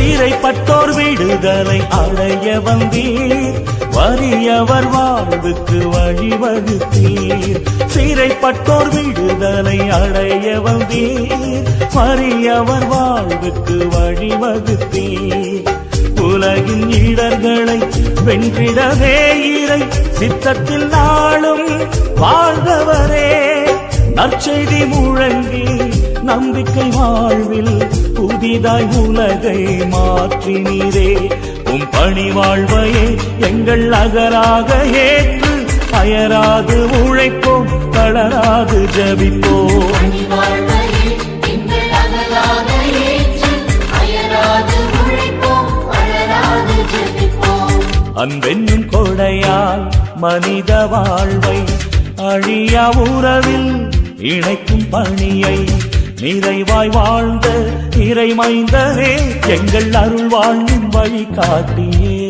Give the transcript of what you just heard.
சிறைப்பட்டோர் விடுதலை அடைய வந்தீர், வறியவர் வாழ்வுக்கு வழிவகுத்தீர். சிறைப்பட்டோர் விடுதலை அடைய வந்தீர், வறியவர் வாழ்வுக்கு வழிவகுத்தீர். உலகின் இடர்களை வென்றிடவே இறை சித்தத்தில் நாளும் வாழ்ந்தவரே, நற்செய்தி முழங்கி நம்பிக்கை வாழ்வில் புதிதாய் உலகை மாற்றினீரே. பணி வாழ்வையே எங்கள் அகராக ஏற்று அயராது உழைப்போம், தளராது ஜபிப்போம். அன்பென்னும் கொடையால் மனித வாழ்வை அழியா உறவில் இணைக்கும் பணியை நிறைவாய் வாழ்ந்த இறைமைந்தரே, எங்கள் அருள் வாழ்வின் வழி காட்டியே.